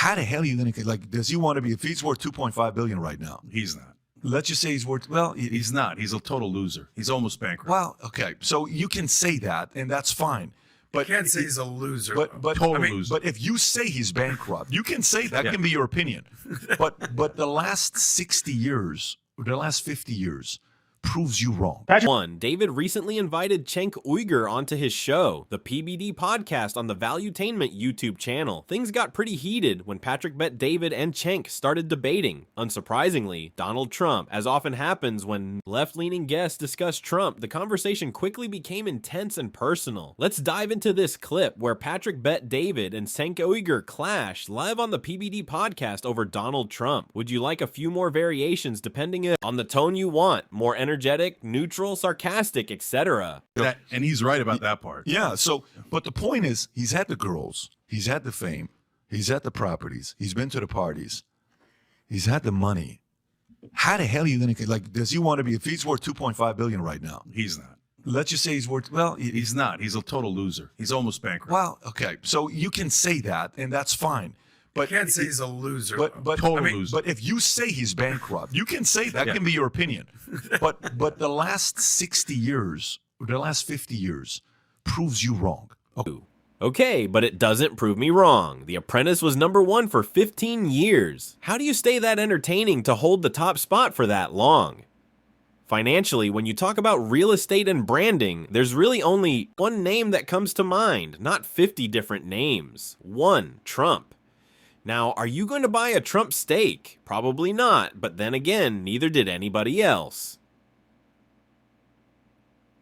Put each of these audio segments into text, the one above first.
How the hell are you going to, like, does he want to be, if he's worth $2.5 billion right now? He's not. Let's just say he's worth, well. He's not. He's a total loser. He's almost bankrupt. Well, okay. So you can say that, and that's fine. But you can't say he's a loser. But total loser. But if you say he's bankrupt, you can say that can be your opinion. But the last 60 years, or the last 50 years, proves you wrong. David recently invited Cenk Uygur onto his show, the PBD Podcast, on the ValueTainment YouTube channel. Things got pretty heated when Patrick Bet-David and Cenk started debating. Unsurprisingly, Donald Trump. As often happens when left-leaning guests discuss Trump, the conversation quickly became intense and personal. Let's dive into this clip where Patrick Bet-David and Cenk Uygur clash live on the PBD Podcast over Donald Trump. Would you like a few more variations depending on the tone you want? More energetic, neutral, sarcastic, etc. And he's right about that part. Yeah, so, but the point is, he's had the girls, he's had the fame, he's had the properties, he's been to the parties, he's had the money. How the hell are you going to, like, does he want to be, if he's worth $2.5 billion right now? He's not. Let's just say he's worth, well. He's not. He's a total loser. He's almost bankrupt. Well, okay, so you can say that, and that's fine. But you can't say he's a loser. But total loser. But if you say he's bankrupt, you can say that can be your opinion. But the last 60 years, or the last 50 years, proves you wrong. Okay, but it doesn't prove me wrong. The Apprentice was #1 for 15 years. How do you stay that entertaining to hold the top spot for that long? Financially, when you talk about real estate and branding, there's really only one name that comes to mind, not 50 different names. One, Trump. Now, are you going to buy a Trump steak? Probably not, but then again, neither did anybody else.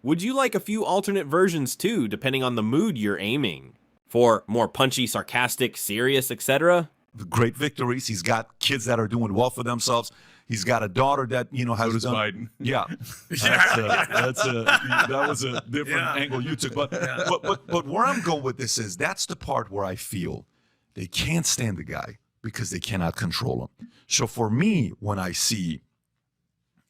Would you like a few alternate versions too, depending on the mood you're aiming for? More punchy, sarcastic, serious, etc.? Great victories. He's got kids that are doing well for themselves. He's got a daughter that, has done. Biden. Yeah. That was a different angle you took. But where I'm going with this is, that's the part where I feel they can't stand the guy because they cannot control him. So for me, when I see,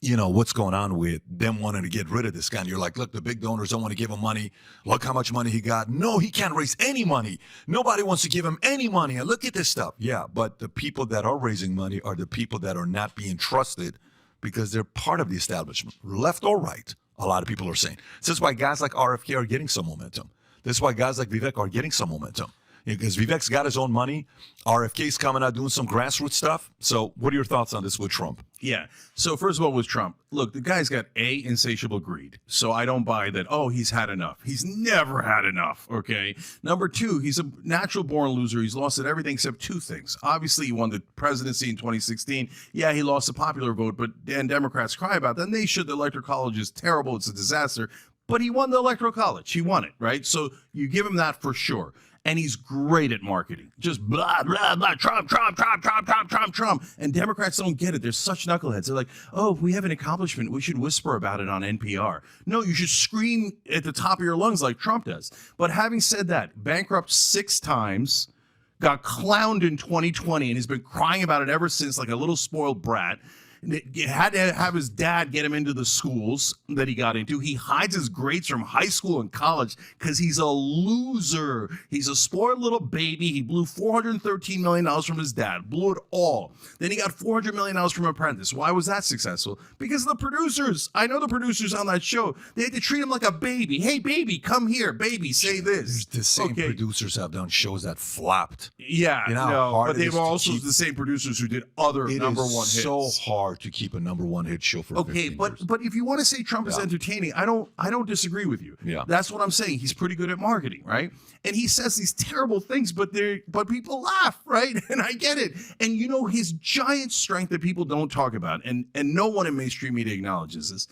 what's going on with them wanting to get rid of this guy, and you're like, look, the big donors don't want to give him money. Look how much money he got. No, he can't raise any money. Nobody wants to give him any money. And look at this stuff. Yeah, but the people that are raising money are the people that are not being trusted because they're part of the establishment, left or right, a lot of people are saying. This is why guys like RFK are getting some momentum. This is why guys like Vivek are getting some momentum. Because Vivek's got his own money. RFK's coming out doing some grassroots stuff. So what are your thoughts on this with Trump? Yeah. So first of all, with Trump, look, the guy's got insatiable greed. So I don't buy that, he's had enough. He's never had enough, okay? Number two, he's a natural born loser. He's lost at everything except two things. Obviously, he won the presidency in 2016. Yeah, he lost the popular vote, and Democrats cry about that. And they should. The Electoral College is terrible. It's a disaster. But he won the Electoral College. He won it, right? So you give him that for sure. And he's great at marketing. Just blah, blah, blah, Trump, Trump, Trump, Trump, Trump, Trump, Trump. And Democrats don't get it. They're such knuckleheads. They're like, if we have an accomplishment, we should whisper about it on NPR. No, you should scream at the top of your lungs like Trump does. But having said that, bankrupt 6 times, got clowned in 2020, and has been crying about it ever since, like a little spoiled brat. He had to have his dad get him into the schools that he got into. He hides his grades from high school and college because he's a loser. He's a spoiled little baby. He blew $413 million from his dad. Blew it all. Then he got $400 million from Apprentice. Why was that successful? Because of the producers. I know the producers on that show. They had to treat him like a baby. Hey, baby, come here. Baby, say this. The same producers have done shows that flopped. Yeah, but they were also the same producers who did other number one hits. It is so hard to keep a number one hit show for 15 years. But if you want to say Trump is entertaining, I don't disagree with you. Yeah. That's what I'm saying. He's pretty good at marketing, right? And he says these terrible things, but people laugh, right? And I get it. And his giant strength that people don't talk about, and no one in mainstream media acknowledges this,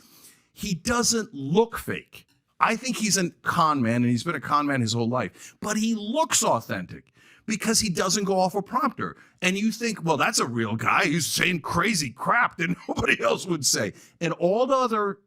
he doesn't look fake. I think he's a con man, and he's been a con man his whole life, but he looks authentic because he doesn't go off a prompter. And you think, well, that's a real guy. He's saying crazy crap that nobody else would say. And all the other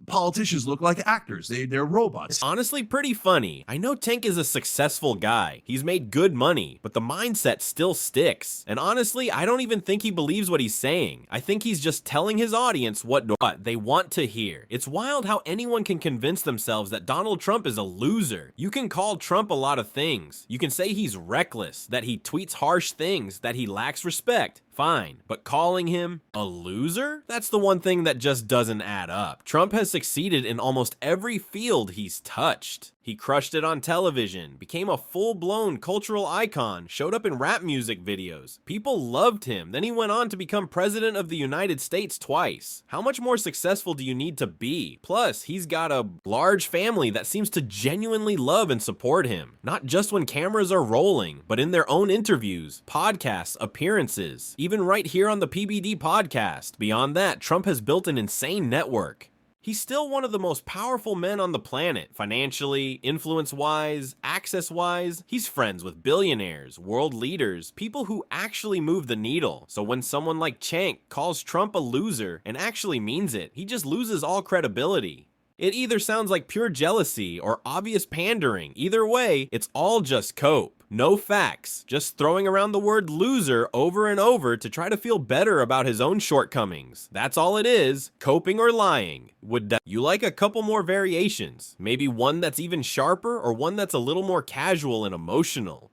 politicians look like actors. They're robots. It's honestly pretty funny. I know Cenk is a successful guy. He's made good money, but the mindset still sticks. And honestly, I don't even think he believes what he's saying. I think he's just telling his audience what they want to hear. It's wild how anyone can convince themselves that Donald Trump is a loser. You can call Trump a lot of things. You can say he's reckless, that he tweets harsh things, that he lacks respect. Fine, but calling him a loser? That's the one thing that just doesn't add up. Trump has succeeded in almost every field he's touched. He crushed it on television, became a full-blown cultural icon, showed up in rap music videos. People loved him. Then he went on to become president of the United States twice. How much more successful do you need to be? Plus, he's got a large family that seems to genuinely love and support him. Not just when cameras are rolling, but in their own interviews, podcasts, appearances, even right here on the PBD Podcast. Beyond that, Trump has built an insane network. He's still one of the most powerful men on the planet, financially, influence-wise, access-wise. He's friends with billionaires, world leaders, people who actually move the needle. So when someone like Cenk calls Trump a loser and actually means it, he just loses all credibility. It either sounds like pure jealousy or obvious pandering. Either way, it's all just cope. No facts, just throwing around the word loser over and over to try to feel better about his own shortcomings. That's all it is, coping or lying. Would you like a couple more variations? Maybe one that's even sharper or one that's a little more casual and emotional?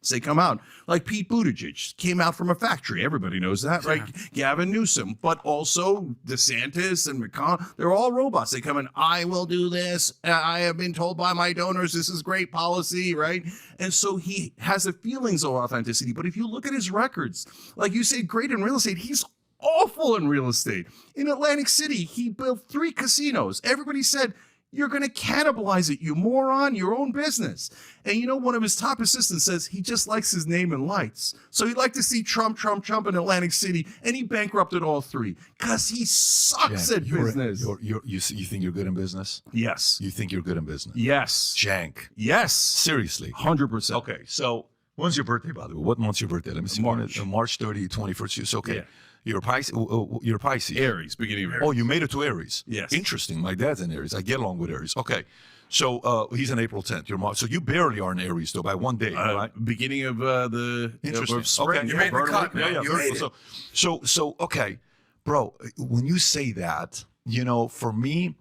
They come out like Pete Buttigieg came out from a factory. Everybody knows that, right? Gavin Newsom, but also DeSantis and McConnell. They're all robots. They come in, I will do this. I have been told by my donors this is great policy, right? And so he has the feelings of authenticity. But if you look at his records, like you say, great in real estate, he's awful in real estate. In Atlantic City, he built 3 casinos. Everybody said, you're going to cannibalize it, you moron, your own business. And you know, one of his top assistants says he just likes his name in lights. So he'd like to see Trump in Atlantic City, and he bankrupted all 3 because he sucks at business. You think you're good in business? Yes. You think you're good in business? Yes. Cenk. Yes. Seriously. 100%. Okay, so when's your birthday, by the way? What month's your birthday? Let me see. March 30, 21st. So, okay. Yeah. You're a Pisces. You're a Pisces. Aries, beginning of Aries. Oh, you made it to Aries. Yes. Interesting. My dad's in Aries. I get along with Aries. Okay. So he's on April 10th. You're March. So you barely are in Aries, though, by one day, right? Beginning of the Interesting. spring. Okay. You made the cut, man. Yeah. You made it. So, okay. Bro, when you say that, you know, for me,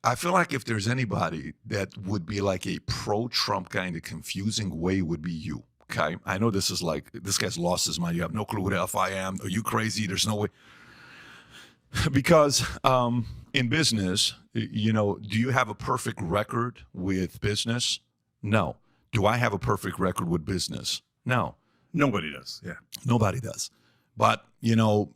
I feel like if there's anybody that would be like a pro-Trump guy in a confusing way, would be you. Okay, I know this is like, this guy's lost his mind. You have no clue who the F I am. Are you crazy? There's no way. Because in business, you know, do you have a perfect record with business? No. Do I have a perfect record with business? No. Nobody does. Yeah. Nobody does. But, you know,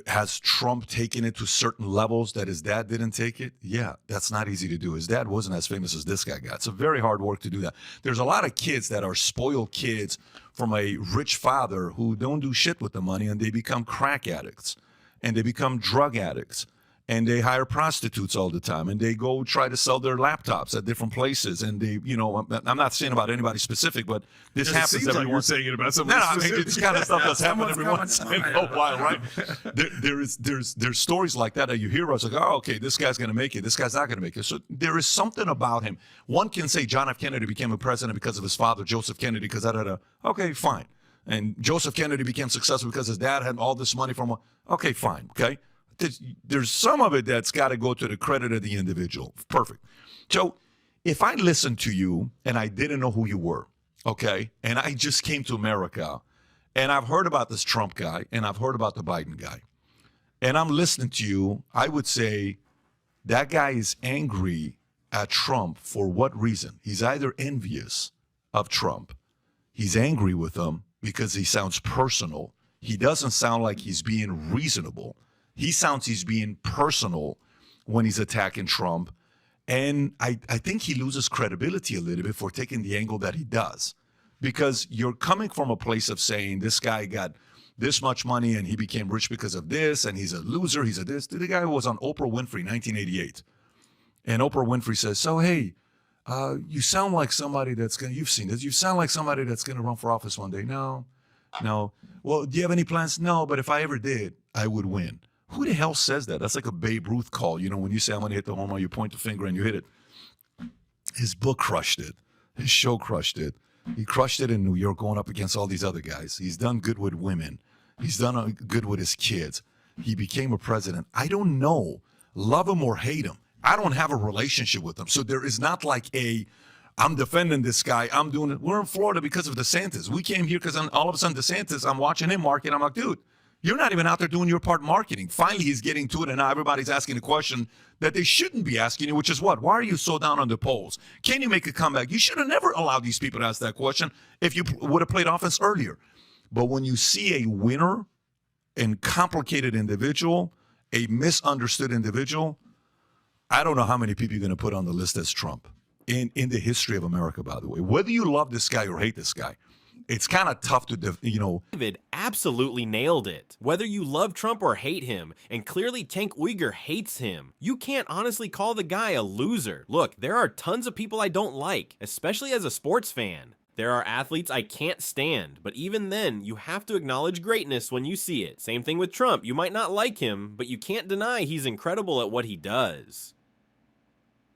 has Trump taken it to certain levels that his dad didn't take it? Yeah, that's not easy to do. His dad wasn't as famous as this guy got. It's a very hard work to do that. There's a lot of kids that are spoiled kids from a rich father who don't do shit with the money, and they become crack addicts, and they become drug addicts, and they hire prostitutes all the time, and they go try to sell their laptops at different places, and they, you know, I'm not saying about anybody specific, but this happens every once. saying it about somebody I mean, it's kind of stuff that's happening every Someone's once in a while, right? There's stories like that you hear us like, oh, okay, this guy's going to make it, this guy's not going to make it. So there is something about him. One can say John F. Kennedy became a president because of his father, Joseph Kennedy, because okay, fine. And Joseph Kennedy became successful because his dad had all this money from, okay, fine, okay? There's some of it that's got to go to the credit of the individual. Perfect. So if I listened to you and I didn't know who you were, okay, and I just came to America and I've heard about this Trump guy and I've heard about the Biden guy, and I'm listening to you, I would say that guy is angry at Trump for what reason? He's either envious of Trump, he's angry with him because he sounds personal. He doesn't sound like he's being reasonable. He sounds he's being personal when he's attacking Trump. And I think he loses credibility a little bit for taking the angle that he does. Because you're coming from a place of saying this guy got this much money and he became rich because of this, and he's a loser, he's a this. The guy who was on Oprah Winfrey 1988. And Oprah Winfrey says, so, hey, you sound like somebody that's going to, you've seen this, you sound like somebody that's going to run for office one day. No. Well, do you have any plans? No, but if I ever did, I would win. Who the hell says that? That's like a Babe Ruth call. You know, when you say, I'm going to hit the home run, you point the finger and you hit it. His book crushed it. His show crushed it. He crushed it in New York going up against all these other guys. He's done good with women. He's done good with his kids. He became a president. I don't know. Love him or hate him. I don't have a relationship with him. So there is not like I'm defending this guy. I'm doing it. We're in Florida because of DeSantis. We came here because all of a sudden DeSantis, I'm watching him market. I'm like, dude, you're not even out there doing your part marketing. Finally, he's getting to it, and now everybody's asking a question that they shouldn't be asking you, which is what? Why are you so down on the polls? Can you make a comeback? You should have never allowed these people to ask that question if you would have played offense earlier. But when you see a winner and complicated individual, a misunderstood individual, I don't know how many people you're going to put on the list as Trump in the history of America, by the way. Whether you love this guy or hate this guy, it's kind of tough to, David absolutely nailed it. Whether you love Trump or hate him, and clearly Cenk Uygur hates him, you can't honestly call the guy a loser. Look, there are tons of people I don't like, especially as a sports fan. There are athletes I can't stand, but even then, you have to acknowledge greatness when you see it. Same thing with Trump. You might not like him, but you can't deny he's incredible at what he does.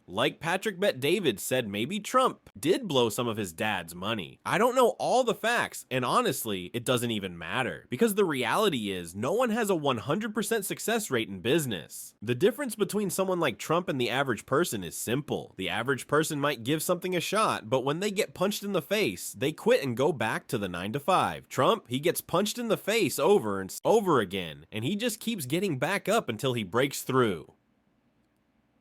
Like Patrick Bet-David said, maybe Trump did blow some of his dad's money. I don't know all the facts, and honestly, it doesn't even matter. Because the reality is, no one has a 100% success rate in business. The difference between someone like Trump and the average person is simple. The average person might give something a shot, but when they get punched in the face, they quit and go back to the 9 to 5. Trump, he gets punched in the face over and over again, and he just keeps getting back up until he breaks through.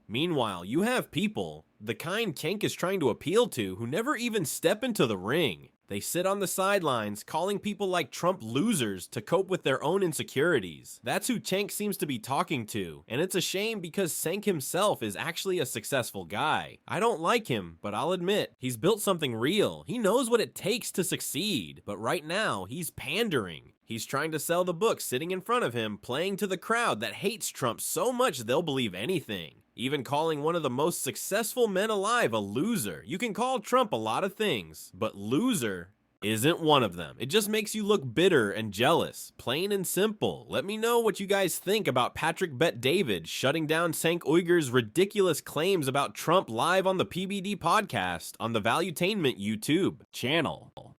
Meanwhile, you have people, the kind Cenk is trying to appeal to, who never even step into the ring. They sit on the sidelines, calling people like Trump losers to cope with their own insecurities. That's who Cenk seems to be talking to, and it's a shame because Cenk himself is actually a successful guy. I don't like him, but I'll admit, he's built something real. He knows what it takes to succeed, but right now, he's pandering. He's trying to sell the book sitting in front of him, playing to the crowd that hates Trump so much they'll believe anything. Even calling one of the most successful men alive a loser. You can call Trump a lot of things, but loser isn't one of them. It just makes you look bitter and jealous. Plain and simple. Let me know what you guys think about Patrick Bet-David shutting down Cenk Uygur's ridiculous claims about Trump live on the PBD Podcast on the ValueTainment YouTube channel.